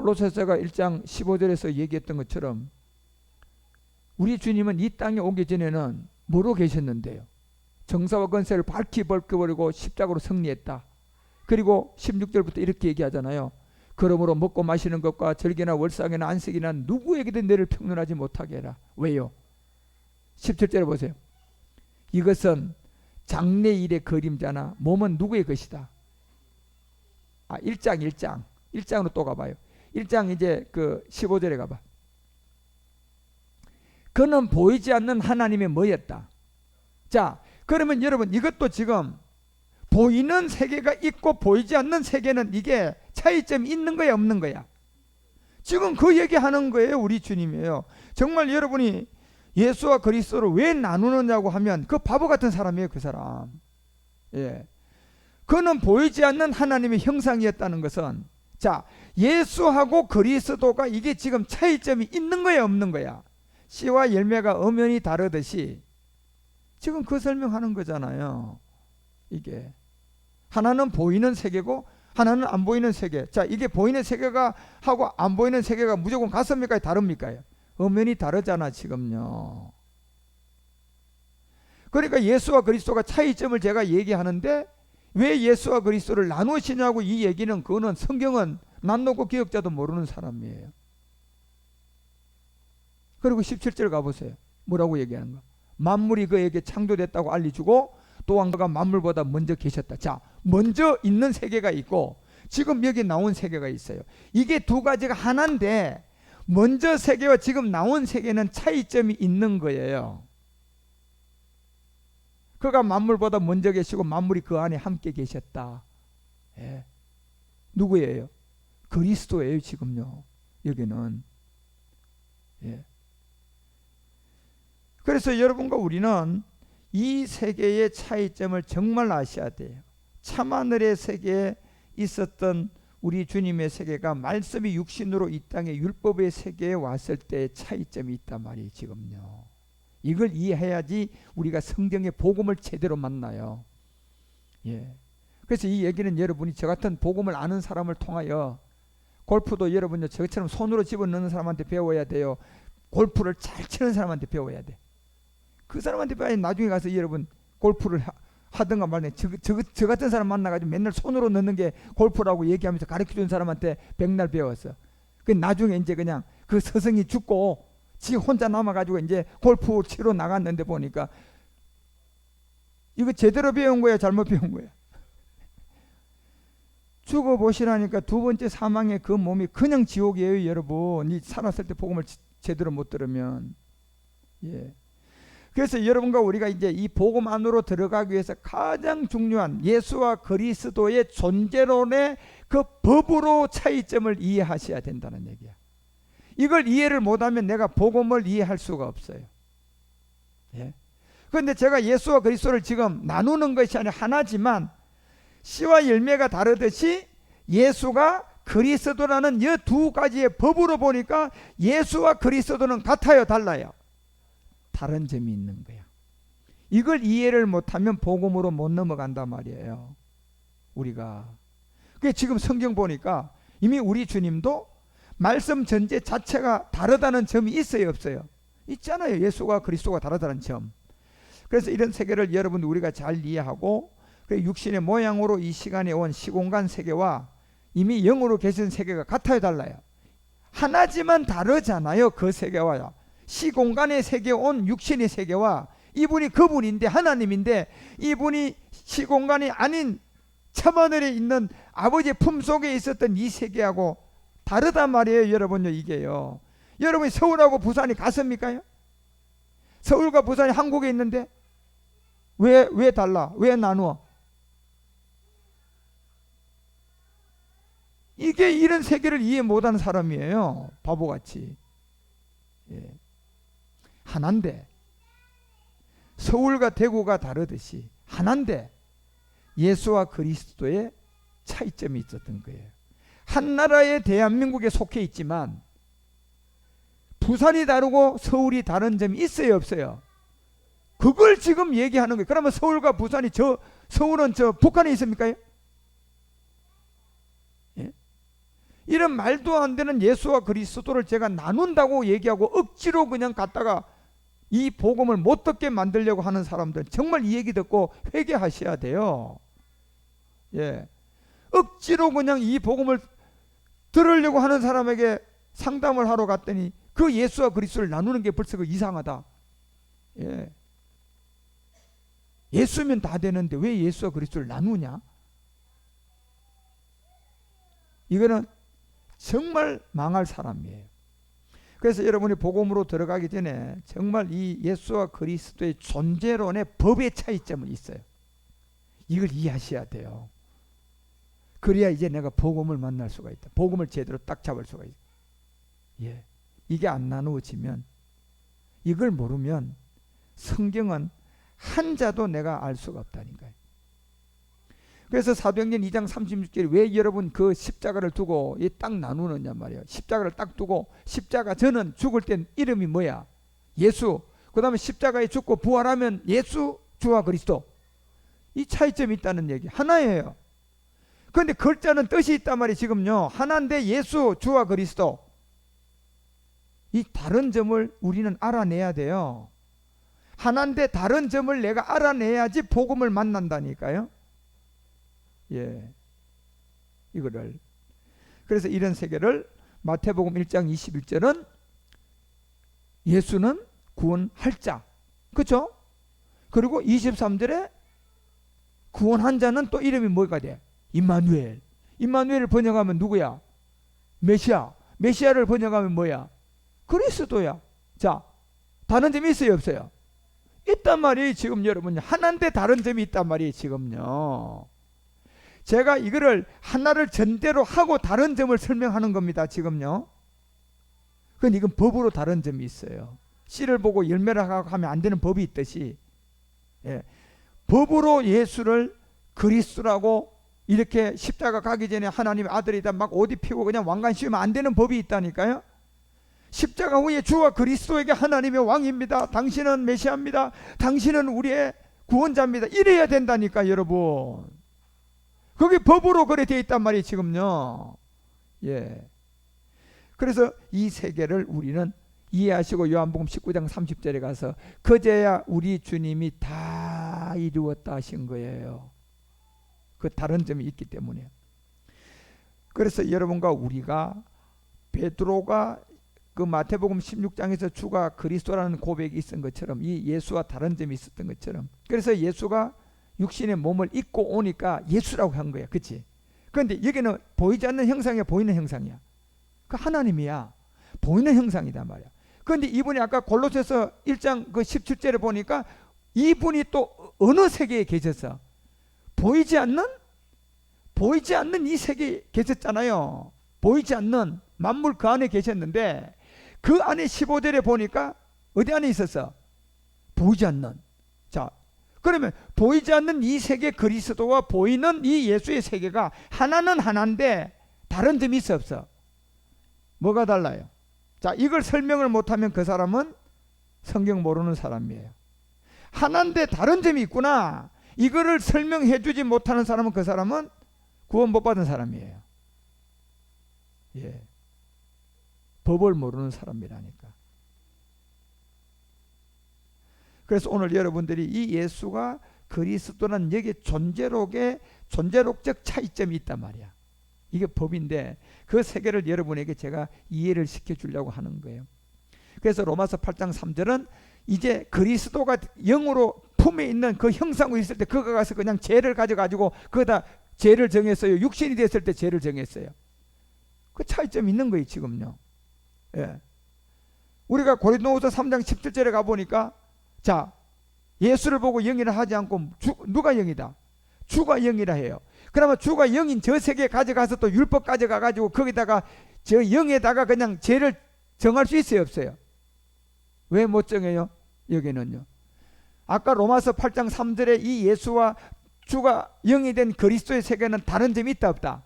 골로새서가 1장 15절에서 얘기했던 것처럼 우리 주님은 이 땅에 오기 전에는 뭐로 계셨는데요? 정사와 권세를 밝히 벗겨버리고 십자가로 승리했다. 그리고 16절부터 이렇게 얘기하잖아요. 그러므로 먹고 마시는 것과 절개나 월상이나 안식이나 누구에게든 너를 평론하지 못하게 해라. 왜요? 17절에 보세요. 이것은 장래일의 그림자나 몸은 누구의 것이다. 1장으로 또 가봐요. 1장 이제 그 15절에 가봐. 그는 보이지 않는 하나님의 뭐였다. 자, 그러면 여러분 이것도 지금 보이는 세계가 있고 보이지 않는 세계는 이게 차이점이 있는 거야 없는 거야? 지금 그 얘기하는 거예요. 우리 주님이에요. 정말 여러분이 예수와 그리스도를 왜 나누느냐고 하면 그 바보 같은 사람이에요. 그 사람. 예. 그는 보이지 않는 하나님의 형상이었다는 것은, 자, 예수하고 그리스도가 이게 지금 차이점이 있는 거야 없는 거야? 씨와 열매가 엄연히 다르듯이 지금 그 설명하는 거잖아요. 이게 하나는 보이는 세계고 하나는 안 보이는 세계. 자, 이게 보이는 세계가 하고 안 보이는 세계가 무조건 같습니까? 다릅니까? 엄연히 다르잖아 지금요. 그러니까 예수와 그리스도가 차이점을 제가 얘기하는데 왜 예수와 그리스도를 나누시냐고 이 얘기는, 그거는 성경은 낯놓고 기억자도 모르는 사람이에요. 그리고 17절 가보세요. 뭐라고 얘기하는가? 만물이 그에게 창조됐다고 알려주고 또한 그가 만물보다 먼저 계셨다. 자, 먼저 있는 세계가 있고 지금 여기 나온 세계가 있어요. 이게 두 가지가 하나인데 먼저 세계와 지금 나온 세계는 차이점이 있는 거예요. 그가 만물보다 먼저 계시고 만물이 그 안에 함께 계셨다. 예. 누구예요? 그리스도예요 지금요. 여기는. 예. 그래서 여러분과 우리는 이 세계의 차이점을 정말 아셔야 돼요. 참하늘의 세계에 있었던 우리 주님의 세계가 말씀이 육신으로 이 땅에 율법의 세계에 왔을 때의 차이점이 있단 말이에요 지금요. 이걸 이해해야지 우리가 성경의 복음을 제대로 만나요. 예. 그래서 이 얘기는 여러분이 저 같은 복음을 아는 사람을 통하여, 골프도 여러분요 저처럼 손으로 집어넣는 사람한테 배워야 돼요. 골프를 잘 치는 사람한테 배워야 돼. 그 사람한테 배워야 나중에 가서 여러분 골프를 하든가 말든. 저 같은 사람 만나가지고 맨날 손으로 넣는 게 골프라고 얘기하면서 가르쳐준 사람한테 백날 배웠어. 그 나중에 이제 그냥 그 스승이 죽고 지 혼자 남아가지고 이제 골프 치러 나갔는데 보니까 이거 제대로 배운 거야 잘못 배운 거야? 죽어보시라니까 두 번째 사망의 그 몸이 그냥 지옥이에요 여러분. 이 살았을 때 복음을 제대로 못 들으면. 예. 그래서 여러분과 우리가 이제 이 복음 안으로 들어가기 위해서 가장 중요한 예수와 그리스도의 존재론의 그 법으로 차이점을 이해하셔야 된다는 얘기야. 이걸 이해를 못하면 내가 복음을 이해할 수가 없어요. 예. 그런데 제가 예수와 그리스도를 지금 나누는 것이 아니라 하나지만 씨와 열매가 다르듯이 예수가 그리스도라는 이 두 가지의 법으로 보니까 예수와 그리스도는 같아요 달라요? 다른 점이 있는 거야. 이걸 이해를 못하면 복음으로 못 넘어간단 말이에요 우리가. 그게 지금 성경 보니까 이미 우리 주님도 말씀 전제 자체가 다르다는 점이 있어요 없어요? 있잖아요. 예수가 그리스도가 다르다는 점. 그래서 이런 세계를 여러분 우리가 잘 이해하고 육신의 모양으로 이 시간에 온 시공간 세계와 이미 영으로 계신 세계가 같아요 달라요? 하나지만 다르잖아요. 그 세계와 시공간의 세계에 온 육신의 세계와 이분이 그분인데 하나님인데 이분이 시공간이 아닌 참하늘에 있는 아버지의 품속에 있었던 이 세계하고 다르단 말이에요 여러분요. 이게요. 여러분이 서울하고 부산이 같습니까? 서울과 부산이 한국에 있는데 왜 달라? 왜 나누어? 이게 이런 세계를 이해 못하는 사람이에요. 바보같이. 예. 하나인데 서울과 대구가 다르듯이 하나인데 예수와 그리스도의 차이점이 있었던 거예요. 한 나라의 대한민국에 속해 있지만 부산이 다르고 서울이 다른 점이 있어요 없어요? 그걸 지금 얘기하는 거예요. 그러면 서울과 부산이 서울은 북한에 있습니까? 예? 이런 말도 안 되는 예수와 그리스도를 제가 나눈다고 얘기하고 억지로 그냥 갖다가 이 복음을 못 듣게 만들려고 하는 사람들 정말 이 얘기 듣고 회개하셔야 돼요. 예. 억지로 그냥 이 복음을 들으려고 하는 사람에게 상담을 하러 갔더니 그 예수와 그리스도를 나누는 게 벌써 그 이상하다. 예. 예수면 다 되는데 왜 예수와 그리스도를 나누냐? 이거는 정말 망할 사람이에요. 그래서 여러분이 복음으로 들어가기 전에 정말 이 예수와 그리스도의 존재론의 법의 차이점은 있어요. 이걸 이해하셔야 돼요. 그래야 이제 내가 복음을 만날 수가 있다. 복음을 제대로 딱 잡을 수가 있다. 예. 이게 안 나누어지면, 이걸 모르면 성경은 한자도 내가 알 수가 없다니까요. 그래서 사도행전 2장 36절에 왜 여러분 그 십자가를 두고 딱 나누느냐 말이에요. 십자가를 딱 두고 십자가, 저는 죽을 땐 이름이 뭐야? 예수. 그 다음에 십자가에 죽고 부활하면 예수, 주와 그리스도. 이 차이점이 있다는 얘기. 하나예요. 그런데 글자는 뜻이 있단 말이에요. 지금요. 하나인데 예수, 주와 그리스도. 이 다른 점을 우리는 알아내야 돼요. 하나인데 다른 점을 내가 알아내야지 복음을 만난다니까요. 예, 이거를. 그래서 이런 세계를 마태복음 1장 21절은 예수는 구원할 자, 그렇죠? 그리고 23절에 구원한 자는 또 이름이 뭐가 돼? 임마누엘. 임마누엘을 번역하면 누구야? 메시아. 메시아를 번역하면 뭐야? 그리스도야. 자, 다른 점이 있어요, 없어요? 있단 말이에요. 지금 여러분 하나인데 다른 점이 있단 말이에요. 지금요. 제가 이거를 하나를 전제로 하고 다른 점을 설명하는 겁니다. 지금요. 그건 이건 법으로 다른 점이 있어요. 씨를 보고 열매를 하면 안 되는 법이 있듯이, 예, 법으로 예수를 그리스도라고 이렇게 십자가 가기 전에 하나님의 아들이다 막 옷 입히고 그냥 왕관 씌우면 안 되는 법이 있다니까요. 십자가 후에 주와 그리스도에게 하나님의 왕입니다. 당신은 메시아입니다. 당신은 우리의 구원자입니다. 이래야 된다니까 여러분. 그게 법으로 그래 되어 있단 말이에요. 지금요. 예. 그래서 이 세계를 우리는 이해하시고 요한복음 19장 30절에 가서 그제야 우리 주님이 다 이루었다 하신 거예요. 그 다른 점이 있기 때문에. 그래서 여러분과 우리가 베드로가 그 마태복음 16장에서 주가 그리스도라는 고백이 있었던 것처럼 이 예수와 다른 점이 있었던 것처럼, 그래서 예수가 육신의 몸을 입고 오니까 예수라고 한 거야. 그치? 그런데 여기는 보이지 않는 형상이야, 보이는 형상이야? 그 하나님이야. 보이는 형상이단 말이야. 그런데 이분이 아까 골로새서 1장 그 17절에 보니까 이분이 또 어느 세계에 계셔서 보이지 않는 이 세계에 계셨잖아요. 보이지 않는 만물 그 안에 계셨는데 그 안에 15절에 보니까 어디 안에 있었어? 보이지 않는. 자, 그러면 보이지 않는 이 세계 그리스도와 보이는 이 예수의 세계가 하나는 하나인데 다른 점이 있어 없어? 뭐가 달라요? 자, 이걸 설명을 못하면 그 사람은 성경 모르는 사람이에요. 하나인데 다른 점이 있구나. 이거를 설명해 주지 못하는 사람은 그 사람은 구원 못 받은 사람이에요. 예. 법을 모르는 사람이라니까. 그래서 오늘 여러분들이 이 예수가 그리스도는 여기 존재록적 차이점이 있단 말이야. 이게 법인데 그 세계를 여러분에게 제가 이해를 시켜주려고 하는 거예요. 그래서 로마서 8장 3절은 이제 그리스도가 영으로 품에 있는 그 형상으로 있을 때 그가 가서 그냥 죄를 가져가지고 그거다 죄를 정했어요. 육신이 됐을 때 죄를 정했어요. 그 차이점이 있는 거예요 지금요. 예. 우리가 고린도후서 3장 17절에 가보니까 자, 예수를 보고 영이라 하지 않고 누가 영이다? 주가 영이라 해요. 그러면 주가 영인 저 세계에 가져가서 또 율법 가져가가지고 거기다가 저 영에다가 그냥 죄를 정할 수 있어요 없어요? 왜 못 정해요? 여기는요. 아까 로마서 8장 3절에 이 예수와 주가 영이 된 그리스도의 세계는 다른 점이 있다 없다?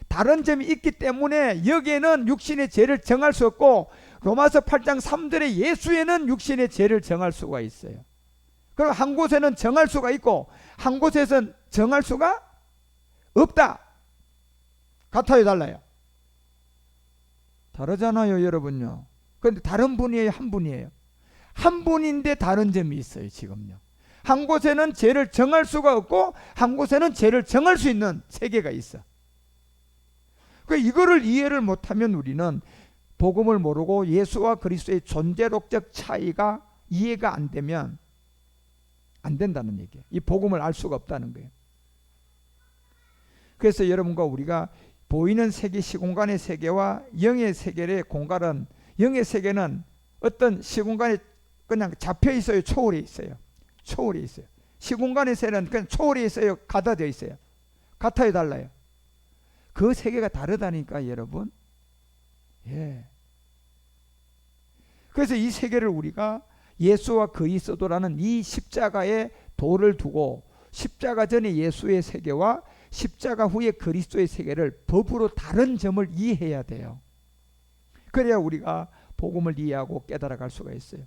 다른 점이 있기 때문에 여기에는 육신의 죄를 정할 수 없고 로마서 8장 3절에 예수에는 육신의 죄를 정할 수가 있어요. 그럼 한 곳에는 정할 수가 있고 한 곳에서는 정할 수가 없다. 같아요 달라요? 다르잖아요, 여러분요. 그런데 다른 분이에요, 한 분이에요? 한 분인데 다른 점이 있어요, 지금요. 한 곳에는 죄를 정할 수가 없고 한 곳에는 죄를 정할 수 있는 세계가 있어. 그러니까 이거를 이해를 못하면 우리는 복음을 모르고 예수와 그리스도의 존재론적 차이가 이해가 안 되면 안 된다는 얘기예요. 이 복음을 알 수가 없다는 거예요. 그래서 여러분과 우리가 보이는 세계, 시공간의 세계와 영의 세계의 공간은, 영의 세계는 어떤 시공간에 그냥 잡혀 있어요, 초월해 있어요. 초월해 있어요. 시공간의 세계는 그냥 초월해 있어요, 가다져 있어요. 같아요, 달라요? 그 세계가 다르다니까, 여러분. 예. 그래서 이 세계를 우리가 예수와 그리스도라는 이 십자가의 도를 두고 십자가 전에 예수의 세계와 십자가 후에 그리스도의 세계를 법으로 다른 점을 이해해야 돼요. 그래야 우리가 복음을 이해하고 깨달아갈 수가 있어요.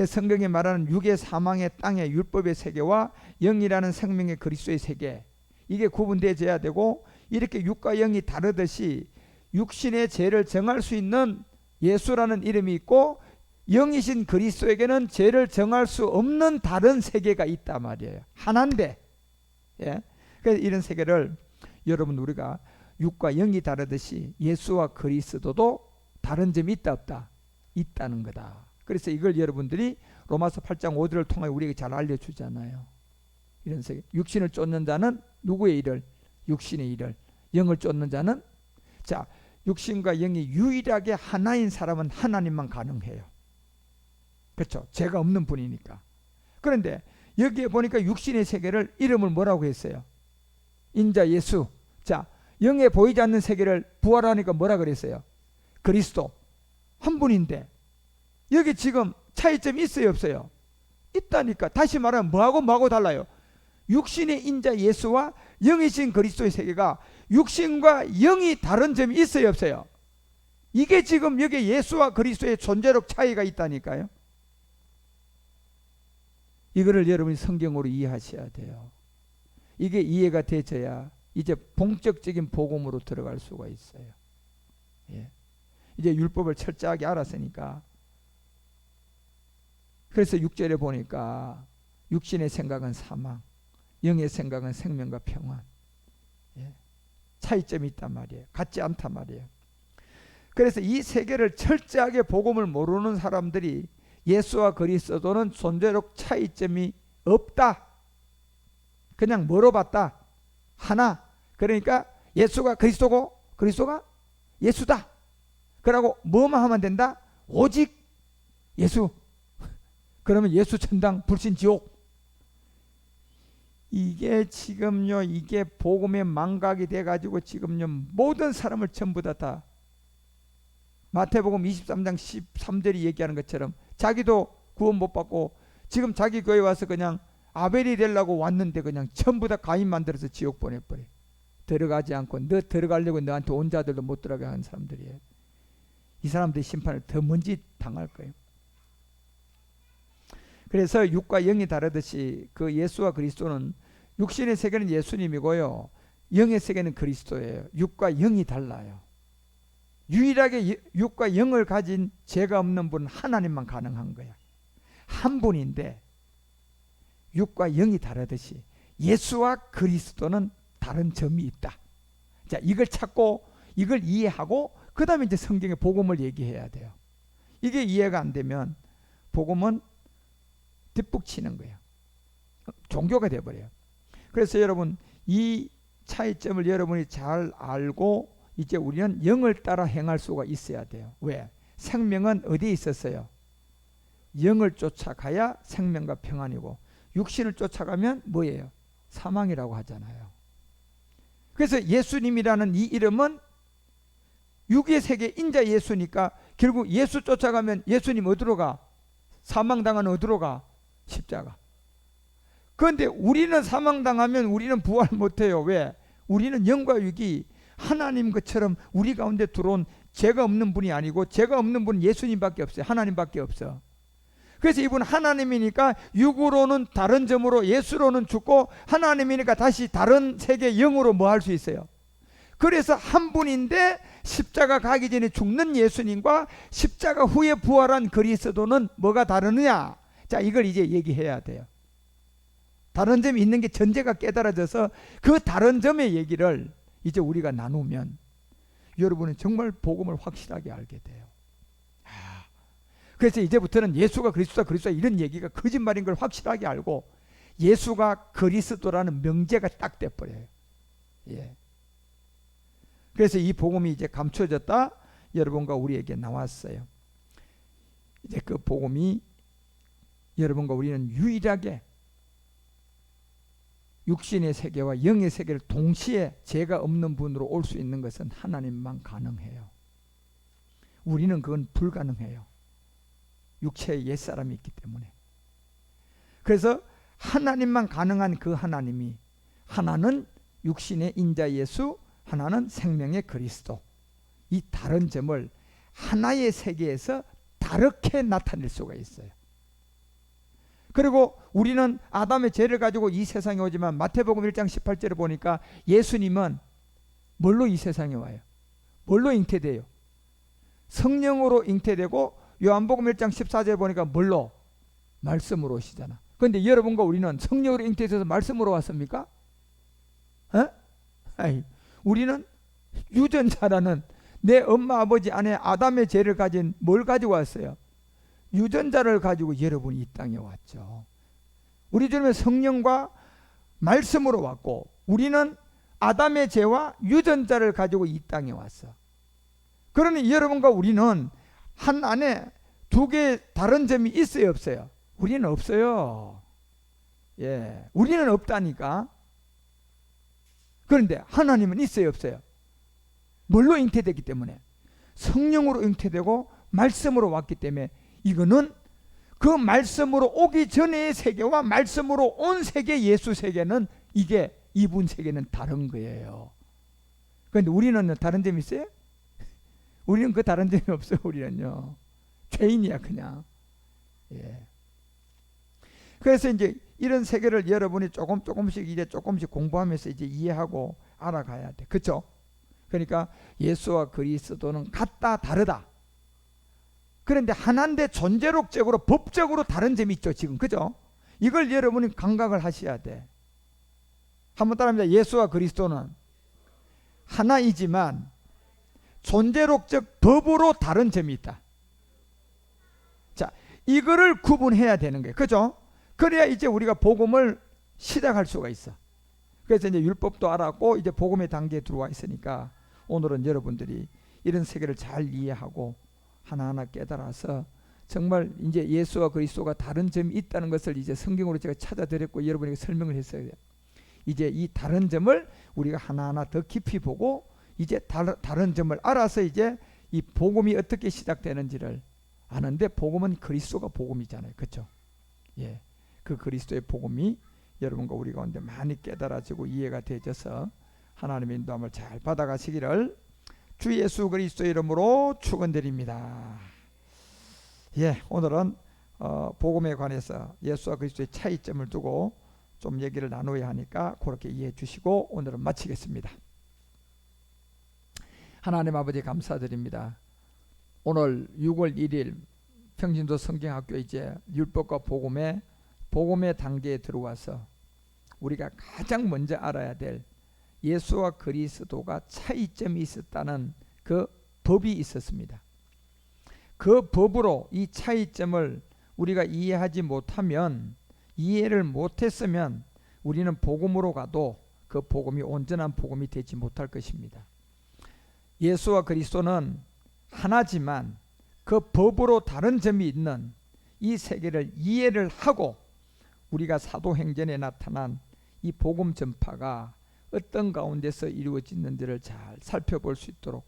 성경이 말하는 육의 사망의 땅의 율법의 세계와 영이라는 생명의 그리스도의 세계, 이게 구분되어야 되고, 이렇게 육과 영이 다르듯이 육신의 죄를 정할 수 있는 예수라는 이름이 있고 영이신 그리스도에게는 죄를 정할 수 없는 다른 세계가 있단 말이에요. 하나인데. 예? 그래서 이런 세계를 여러분, 우리가 육과 영이 다르듯이 예수와 그리스도도 다른 점이 있다 없다? 있다는 거다. 그래서 이걸 여러분들이 로마서 8장 5절을 통해 우리에게 잘 알려주잖아요. 이런 세계. 육신을 쫓는 자는 누구의 일을? 육신의 일을. 영을 쫓는 자는, 자, 육신과 영이 유일하게 하나인 사람은 하나님만 가능해요. 그렇죠? 죄가 없는 분이니까. 그런데 여기에 보니까 육신의 세계를 이름을 뭐라고 했어요? 인자 예수. 자, 영에 보이지 않는 세계를 부활하니까 뭐라 그랬어요? 그리스도. 한 분인데 여기 지금 차이점이 있어요, 없어요? 있다니까. 다시 말하면 뭐하고 달라요? 육신의 인자 예수와 영이신 그리스도의 세계가 육신과 영이 다른 점이 있어요, 없어요? 이게 지금 여기 예수와 그리스도의 존재력 차이가 있다니까요. 이거를 여러분이 성경으로 이해하셔야 돼요. 이게 이해가 되져야 이제 본격적인 복음으로 들어갈 수가 있어요. 예. 이제 율법을 철저하게 알았으니까. 그래서 6절에 보니까 육신의 생각은 사망, 영의 생각은 생명과 평안. 예. 차이점이 있단 말이에요. 같지 않단 말이에요. 그래서 이 세계를 철저하게 복음을 모르는 사람들이 예수와 그리스도는 존재력 차이점이 없다. 그냥 물어봤다. 하나. 그러니까 예수가 그리스도고 그리스도가 예수다. 그러고 뭐만 하면 된다? 오직 예수. 그러면 예수 천당 불신 지옥. 이게 지금요, 이게 복음의 망각이 돼가지고 지금요 모든 사람을 전부 다 마태복음 23장 13절이 얘기하는 것처럼 자기도 구원 못 받고 지금 자기 교회 와서 그냥 아벨이 되려고 왔는데 그냥 전부 다 가인 만들어서 지옥 보내버려. 들어가지 않고 너 들어가려고 너한테 온 자들도 못 들어가게 하는 사람들이에요. 이 사람들의 심판을 더 먼지 당할 거예요. 그래서 육과 영이 다르듯이 그 예수와 그리스도는, 육신의 세계는 예수님이고요, 영의 세계는 그리스도예요. 육과 영이 달라요. 유일하게 육과 영을 가진 죄가 없는 분은 하나님만 가능한 거야. 한 분인데 육과 영이 다르듯이 예수와 그리스도는 다른 점이 있다. 자, 이걸 찾고 이걸 이해하고 그 다음에 이제 성경의 복음을 얘기해야 돼요. 이게 이해가 안 되면 복음은 뒷북치는 거예요. 종교가 돼버려요. 그래서 여러분, 이 차이점을 여러분이 잘 알고 이제 우리는 영을 따라 행할 수가 있어야 돼요. 왜? 생명은 어디에 있었어요? 영을 쫓아가야 생명과 평안이고, 육신을 쫓아가면 뭐예요? 사망이라고 하잖아요. 그래서 예수님이라는 이 이름은 육의 세계 인자 예수니까 결국 예수 쫓아가면 예수님 어디로 가? 사망당하는 어디로 가? 십자가. 그런데 우리는 사망당하면 우리는 부활 못해요. 왜? 우리는 영과 육이 하나님 것처럼 우리 가운데 들어온 죄가 없는 분이 아니고, 죄가 없는 분은 예수님밖에 없어요. 하나님밖에 없어. 그래서 이분 하나님이니까 육으로는 다른 점으로 예수로는 죽고, 하나님이니까 다시 다른 세계 영으로 뭐 할 수 있어요. 그래서 한 분인데 십자가 가기 전에 죽는 예수님과 십자가 후에 부활한 그리스도는 뭐가 다르느냐? 자, 이걸 이제 얘기해야 돼요. 다른 점이 있는 게 전제가 깨달아져서 그 다른 점의 얘기를 이제 우리가 나누면 여러분은 정말 복음을 확실하게 알게 돼요. 그래서 이제부터는 예수가 그리스도다 이런 얘기가 거짓말인 걸 확실하게 알고 예수가 그리스도라는 명제가 딱 돼버려요. 예. 그래서 이 복음이 이제 감춰졌다 여러분과 우리에게 나왔어요. 이제 그 복음이 여러분과 우리는 유일하게 육신의 세계와 영의 세계를 동시에 죄가 없는 분으로 올 수 있는 것은 하나님만 가능해요. 우리는 그건 불가능해요. 육체의 옛사람이 있기 때문에. 그래서 하나님만 가능한 그 하나님이 하나는 육신의 인자 예수, 하나는 생명의 그리스도. 이 다른 점을 하나의 세계에서 다르게 나타낼 수가 있어요. 그리고 우리는 아담의 죄를 가지고 이 세상에 오지만 마태복음 1장 18절을 보니까 예수님은 뭘로 이 세상에 와요? 뭘로 잉태돼요? 성령으로 잉태되고 요한복음 1장 14절에 보니까 뭘로? 말씀으로 오시잖아. 그런데 여러분과 우리는 성령으로 잉태돼서 말씀으로 왔습니까? 아이, 우리는 유전자라는 내 엄마 아버지 안에 아담의 죄를 가진 뭘 가지고 왔어요? 유전자를 가지고 여러분이 이 땅에 왔죠. 우리 주님은 성령과 말씀으로 왔고 우리는 아담의 죄와 유전자를 가지고 이 땅에 왔어. 그러니 여러분과 우리는 한 안에 두 개의 다른 점이 있어요, 없어요? 우리는 없어요. 예, 우리는 없다니까. 그런데 하나님은 있어요, 없어요? 뭘로 잉태되기 때문에? 성령으로 잉태되고 말씀으로 왔기 때문에 이거는 그 말씀으로 오기 전의 세계와 말씀으로 온 세계 예수 세계는 이게 이분 세계는 다른 거예요. 그런데 우리는 다른 점이 있어요? 우리는 그 다른 점이 없어요. 우리는요 죄인이야 그냥. 예. 그래서 이제 이런 세계를 여러분이 조금씩 공부하면서 이제 이해하고 알아가야 돼. 그렇죠? 그러니까 예수와 그리스도는 같다 다르다. 그런데 하나인데 존재론적으로 법적으로 다른 점이 있죠 지금. 그죠? 이걸 여러분이 감각을 하셔야 돼. 한번 따라합니다. 예수와 그리스도는 하나이지만 존재론적 법으로 다른 점이 있다. 자, 이거를 구분해야 되는 거예요. 그죠? 그래야 이제 우리가 복음을 시작할 수가 있어. 그래서 이제 율법도 알았고 이제 복음의 단계에 들어와 있으니까 오늘은 여러분들이 이런 세계를 잘 이해하고 하나하나 깨달아서 정말 이제 예수와 그리스도가 다른 점이 있다는 것을 이제 성경으로 제가 찾아드렸고 여러분에게 설명을 했어야 돼요. 이제 이 다른 점을 우리가 하나하나 더 깊이 보고 이제 다른 점을 알아서 이제 이 복음이 어떻게 시작되는지를 아는데, 복음은 그리스도가 복음이잖아요. 그렇죠? 예, 그 그리스도의 복음이 여러분과 우리 가운데 많이 깨달아지고 이해가 되어져서 하나님의 인도함을 잘 받아가시기를 주 예수 그리스도의 이름으로 축원드립니다. 예, 오늘은 복음에 관해서 예수와 그리스도의 차이점을 두고 좀 얘기를 나누어야 하니까 그렇게 이해해 주시고 오늘은 마치겠습니다. 하나님 아버지 감사드립니다. 오늘 6월 1일 평신도 성경학교 이제 율법과 복음의 단계에 들어와서 우리가 가장 먼저 알아야 될 예수와 그리스도가 차이점이 있었다는 그 법이 있었습니다. 그 법으로 이 차이점을 우리가 이해하지 못하면, 이해를 못했으면 우리는 복음으로 가도 그 복음이 온전한 복음이 되지 못할 것입니다. 예수와 그리스도는 하나지만 그 법으로 다른 점이 있는 이 세계를 이해를 하고 우리가 사도행전에 나타난 이 복음 전파가 어떤 가운데서 이루어지는지를 잘 살펴볼 수 있도록,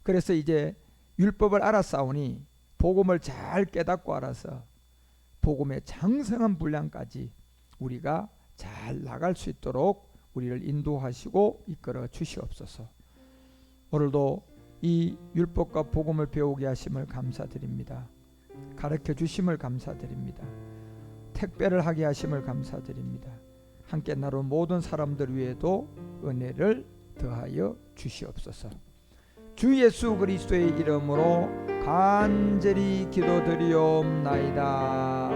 그래서 이제 율법을 알았사오니 복음을 잘 깨닫고 알아서 복음의 장성한 분량까지 우리가 잘 나갈 수 있도록 우리를 인도하시고 이끌어 주시옵소서. 오늘도 이 율법과 복음을 배우게 하심을 감사드립니다. 가르쳐 주심을 감사드립니다. 택배를 하게 하심을 감사드립니다. 함께 나눈 모든 사람들 위에도 은혜를 더하여 주시옵소서. 주 예수 그리스도의 이름으로 간절히 기도드리옵나이다.